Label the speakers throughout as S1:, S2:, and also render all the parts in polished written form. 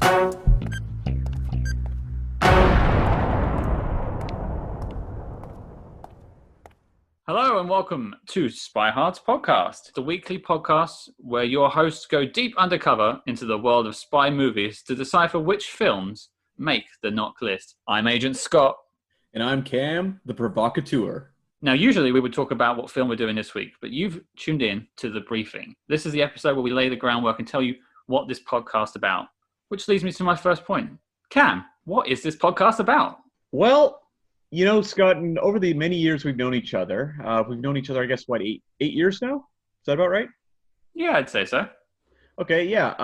S1: Hello and welcome to SpyHards podcast, the weekly podcast where your hosts go deep undercover into the world of spy movies to decipher which films make the NOC List. I'm Agent Scott.
S2: And I'm Cam, the provocateur.
S1: Now, usually we would talk about what film we're doing this week, but you've tuned in to the briefing. This is the episode where we lay the groundwork and tell you what this podcast is about, which leads me to my first point. Cam, what is this podcast about?
S2: Well, you know, Scott, and over the many years we've known each other, I guess, what, eight years now? Is that about right?
S1: Yeah, I'd say so.
S2: Okay, yeah.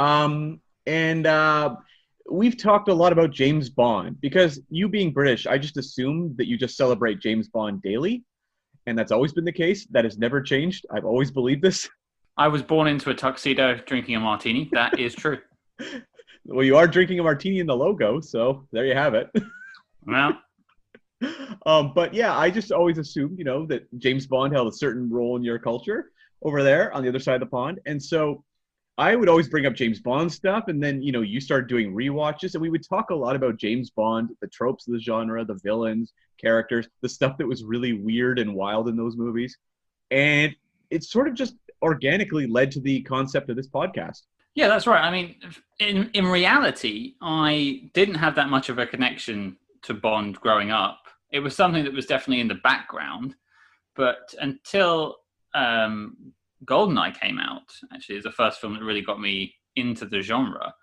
S2: We've talked a lot about James Bond because you being British, I just assumed that you just celebrate James Bond daily, and that's always been the case. That has never changed. I've always believed this.
S1: I was born into a tuxedo drinking a martini. That is true.
S2: Well, you are drinking a martini in the logo, so there you have it.
S1: Well...
S2: But yeah, I just always assumed, that James Bond held a certain role in your culture over there on the other side of the pond. And so I would always bring up James Bond stuff. And then, you started doing rewatches and we would talk a lot about James Bond, the tropes of the genre, the villains, characters, the stuff that was really weird and wild in those movies. And it sort of just organically led to the concept of this podcast.
S1: Yeah, that's right. I mean, in reality, I didn't have that much of a connection to Bond growing up. It was something that was definitely in the background, but until GoldenEye came out, actually, is the first film that really got me into the genre,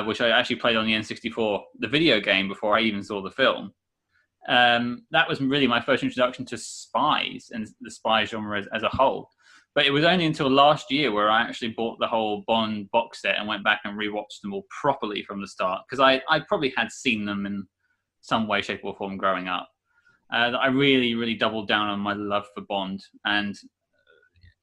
S1: which I actually played on the N64, the video game, before I even saw the film. That was really my first introduction to spies and the spy genre as a whole. But it was only until last year where I actually bought the whole Bond box set and went back and rewatched them all properly from the start, because I probably had seen them in some way, shape, or form growing up. I really, really doubled down on my love for Bond, and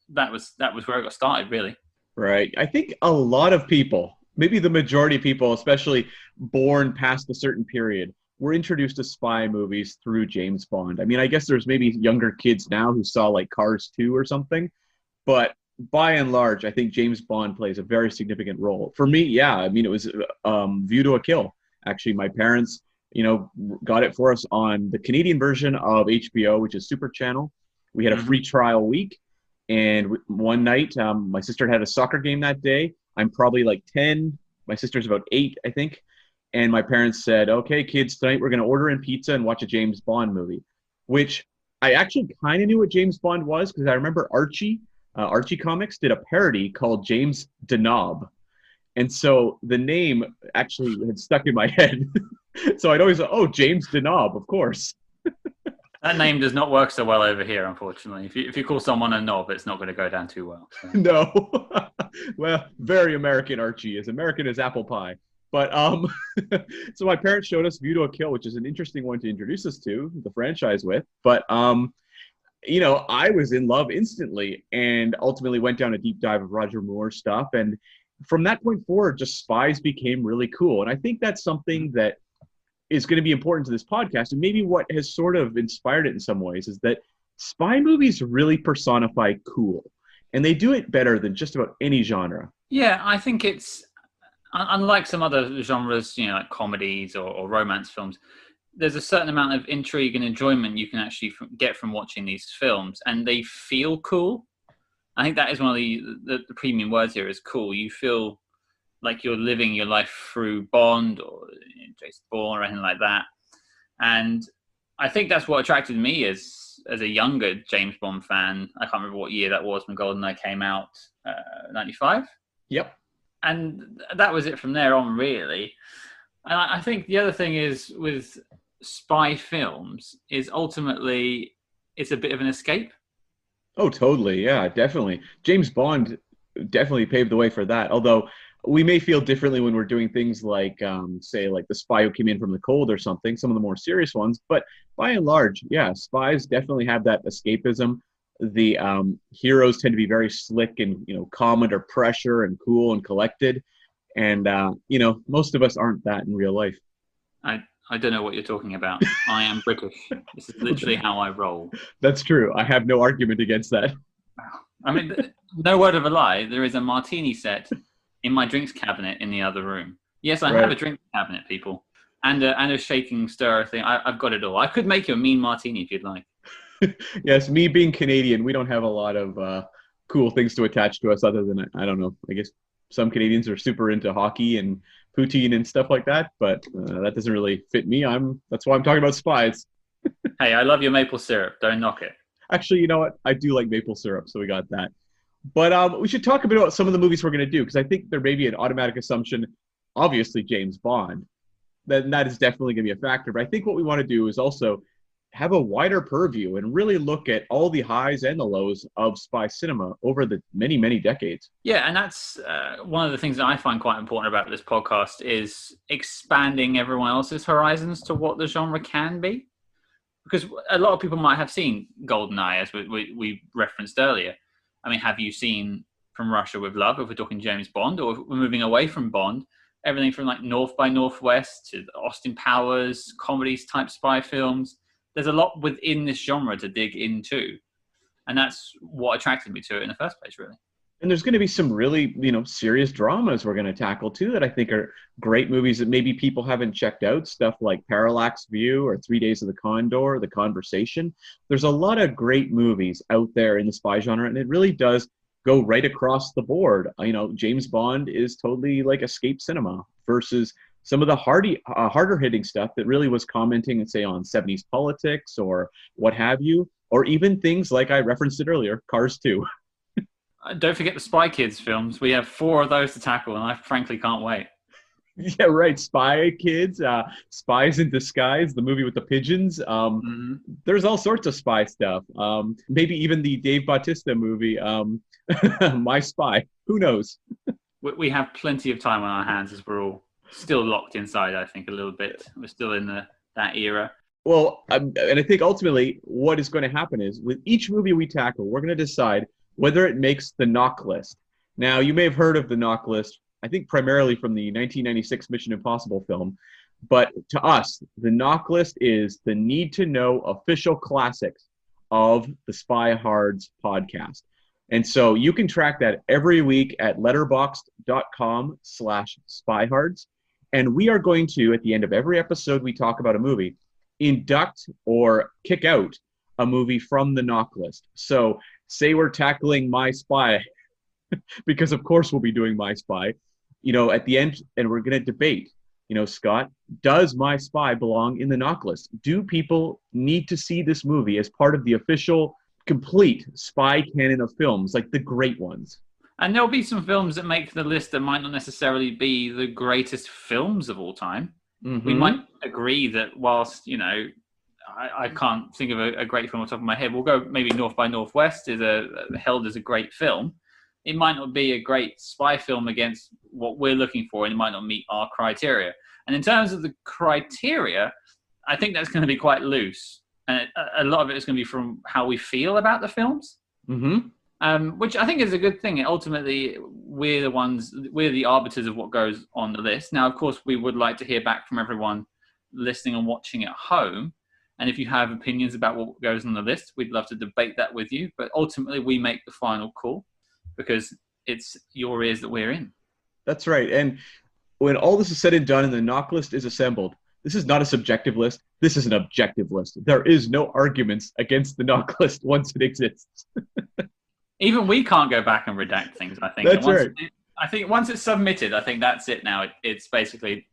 S1: that was where I got started, really.
S2: Right. I think a lot of people, maybe the majority of people, especially born past a certain period, were introduced to spy movies through James Bond. I mean, I guess there's maybe younger kids now who saw like Cars 2 or something, but by and large, I think James Bond plays a very significant role. For me, yeah, I mean, it was View to a Kill. Actually, my parents got it for us on the Canadian version of HBO, which is Super Channel. We had a free trial week, and one night, my sister had a soccer game that day. I'm probably like 10. My sister's about 8, I think. And my parents said, okay, kids, tonight we're going to order in pizza and watch a James Bond movie, which I actually kind of knew what James Bond was because I remember Archie Comics did a parody called James DeNob. And so the name actually had stuck in my head. So I'd always say, oh, James DeNob, of course.
S1: That name does not work so well over here, unfortunately. If you call someone a knob, it's not going to go down too well. So.
S2: No. Well, very American Archie, as American as apple pie. But so my parents showed us View to a Kill, which is an interesting one to introduce us to the franchise with. But I was in love instantly, and ultimately went down a deep dive of Roger Moore stuff. And from that point forward, just spies became really cool. And I think that's something that is going to be important to this podcast. And maybe what has sort of inspired it in some ways is that spy movies really personify cool. And they do it better than just about any genre.
S1: Yeah, I think it's, unlike some other genres, like comedies or romance films, there's a certain amount of intrigue and enjoyment you can actually get from watching these films. And they feel cool. I think that is one of the premium words here is cool. You feel like you're living your life through Bond or Jason Bourne or anything like that. And I think that's what attracted me as a younger James Bond fan. I can't remember what year that was when GoldenEye came out, 95?
S2: Yep.
S1: And that was it from there on, really. And I think the other thing is with spy films is ultimately it's a bit of an escape.
S2: Oh, totally. Yeah, definitely. James Bond definitely paved the way for that. Although we may feel differently when we're doing things like, say, like The Spy Who Came In From the Cold or something, some of the more serious ones. But by and large, yeah, spies definitely have that escapism. The heroes tend to be very slick and, calm under pressure and cool and collected. And, most of us aren't that in real life.
S1: I don't know what you're talking about. I am British. This is literally how I roll.
S2: That's true. I have no argument against that.
S1: I mean, no word of a lie. There is a martini set in my drinks cabinet in the other room. Yes, I have
S2: right?
S1: a drink cabinet, people, and a shaking stir thing. I've got it all. I could make you a mean martini if you'd like.
S2: Yes, me being Canadian, we don't have a lot of cool things to attach to us other than, I don't know, I guess some Canadians are super into hockey and poutine and stuff like that, but that doesn't really fit me. That's why I'm talking about spies.
S1: Hey, I love your maple syrup. Don't knock it.
S2: Actually, you know what? I do like maple syrup, so we got that. But we should talk a bit about some of the movies we're going to do, because I think there may be an automatic assumption, obviously James Bond, then that is definitely going to be a factor. But I think what we want to do is also have a wider purview and really look at all the highs and the lows of spy cinema over the many, many decades.
S1: Yeah, and that's one of the things that I find quite important about this podcast is expanding everyone else's horizons to what the genre can be. Because a lot of people might have seen GoldenEye, as we referenced earlier. I mean, have you seen From Russia with Love, if we're talking James Bond, or if we're moving away from Bond, everything from like North by Northwest to Austin Powers, comedies type spy films. There's a lot within this genre to dig into. And that's what attracted me to it in the first place, really.
S2: And there's going to be some really, serious dramas we're going to tackle too that I think are great movies that maybe people haven't checked out. Stuff like Parallax View or 3 Days of the Condor, The Conversation. There's a lot of great movies out there in the spy genre, and it really does go right across the board. James Bond is totally like escape cinema versus some of the harder hitting stuff that really was commenting, and say, on 70s politics or what have you, or even things like I referenced it earlier, Cars 2.
S1: Don't forget the Spy Kids films. We have 4 of those to tackle, and I frankly can't wait.
S2: Yeah, right. Spy Kids, Spies in Disguise, the movie with the pigeons. There's all sorts of spy stuff. Maybe even the Dave Bautista movie, My Spy. Who knows?
S1: We have plenty of time on our hands as we're all still locked inside, I think, a little bit. We're still in that era.
S2: Well, and I think ultimately what is going to happen is with each movie we tackle, we're going to decide whether it makes the NOC list. Now, you may have heard of the NOC list, I think primarily from the 1996 Mission Impossible film. But to us, the NOC list is the need-to-know official classics of the SpyHards podcast. And so you can track that every week at letterboxd.com/SpyHards. And we are going to, at the end of every episode we talk about a movie, induct or kick out a movie from the NOC list. So say we're tackling My Spy, because of course we'll be doing My Spy, at the end, and we're going to debate, Scott, does My Spy belong in the NOC list? Do people need to see this movie as part of the official, complete spy canon of films, like the great ones?
S1: And there'll be some films that make the list that might not necessarily be the greatest films of all time. Mm-hmm. We might agree that whilst, I can't think of a great film off the top of my head. We'll go maybe North by Northwest is held as a great film. It might not be a great spy film against what we're looking for, and it might not meet our criteria. And in terms of the criteria, I think that's going to be quite loose. And a lot of it is going to be from how we feel about the films, which I think is a good thing. Ultimately, we're the arbiters of what goes on the list. Now, of course, we would like to hear back from everyone listening and watching at home. And if you have opinions about what goes on the list, we'd love to debate that with you. But ultimately, we make the final call because it's your ears that we're in.
S2: That's right. And when all this is said and done and the NOC list is assembled, this is not a subjective list. This is an objective list. There is no arguments against the NOC list once it exists.
S1: Even we can't go back and redact things, I think.
S2: That's right.
S1: I think once it's submitted, I think that's it now. It's basically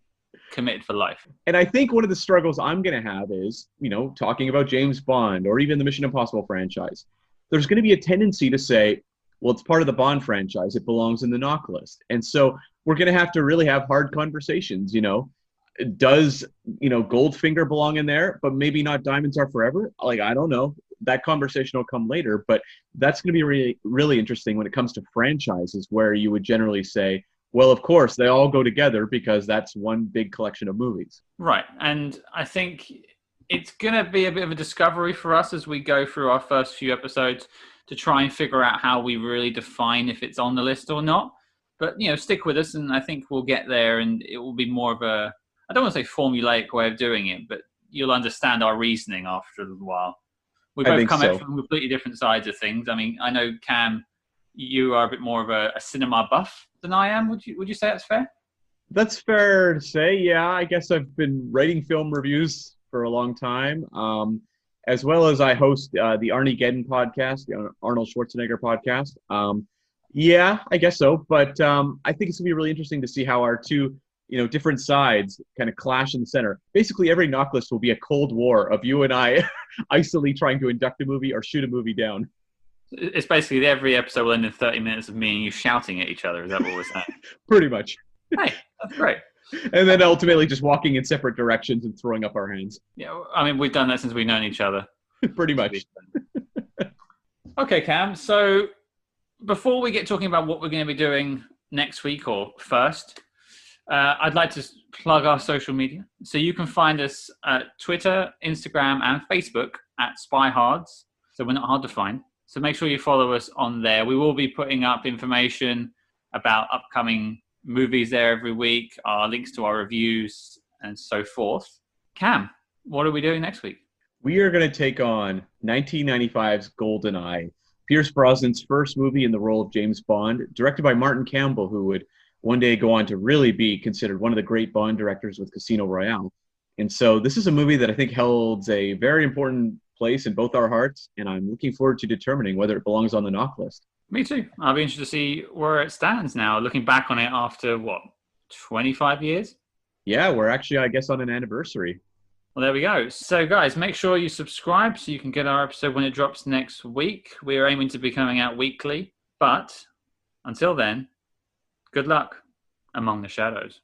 S1: committed for life.
S2: And I think one of the struggles I'm going to have is, talking about James Bond or even the Mission Impossible franchise. There's going to be a tendency to say, well, it's part of the Bond franchise. It belongs in the NOC list. And so we're going to have to really have hard conversations, Does, Goldfinger belong in there, but maybe not Diamonds Are Forever? Like, I don't know. That conversation will come later, but that's going to be really, really interesting when it comes to franchises where you would generally say, well, of course, they all go together because that's one big collection of movies.
S1: Right. And I think it's going to be a bit of a discovery for us as we go through our first few episodes to try and figure out how we really define if it's on the list or not. But, stick with us, and I think we'll get there, and it will be more of a, I don't want to say formulaic way of doing it, but you'll understand our reasoning after a little while. We both come at from completely different sides of things. I mean, I know, Cam, you are a bit more of a cinema buff than I am. Would you say that's fair?
S2: That's fair to say. Yeah, I guess I've been writing film reviews for a long time, as well as I host the Arnie Geddon podcast, the Arnold Schwarzenegger podcast. Yeah, I guess so. But I think it's gonna be really interesting to see how our two, different sides kind of clash in the center. Basically, every knock list will be a cold war of you and I icily trying to induct a movie or shoot a movie down.
S1: It's basically every episode will end in 30 minutes of me and you shouting at each other. Is that what we're saying?
S2: Pretty much.
S1: Hey, that's great.
S2: And then ultimately just walking in separate directions and throwing up our hands.
S1: Yeah, I mean, we've done that since we've known each other.
S2: Pretty much.
S1: Okay, Cam. So before we get talking about what we're going to be doing next week or first, I'd like to plug our social media. So you can find us at Twitter, Instagram, and Facebook at SpyHards. So we're not hard to find. So make sure you follow us on there. We will be putting up information about upcoming movies there every week, our links to our reviews, and so forth. Cam, what are we doing next week?
S2: We are going to take on 1995's GoldenEye, Pierce Brosnan's first movie in the role of James Bond, directed by Martin Campbell, who would one day go on to really be considered one of the great Bond directors with Casino Royale. And so this is a movie that I think holds a very important place in both our hearts, and I'm looking forward to determining whether it belongs on the NOC list.
S1: Me too. I'll be interested to see where it stands now, looking back on it after, 25 years?
S2: Yeah, we're actually, I guess, on an anniversary.
S1: Well, there we go. So, guys, make sure you subscribe so you can get our episode when it drops next week. We're aiming to be coming out weekly. But until then, good luck among the shadows.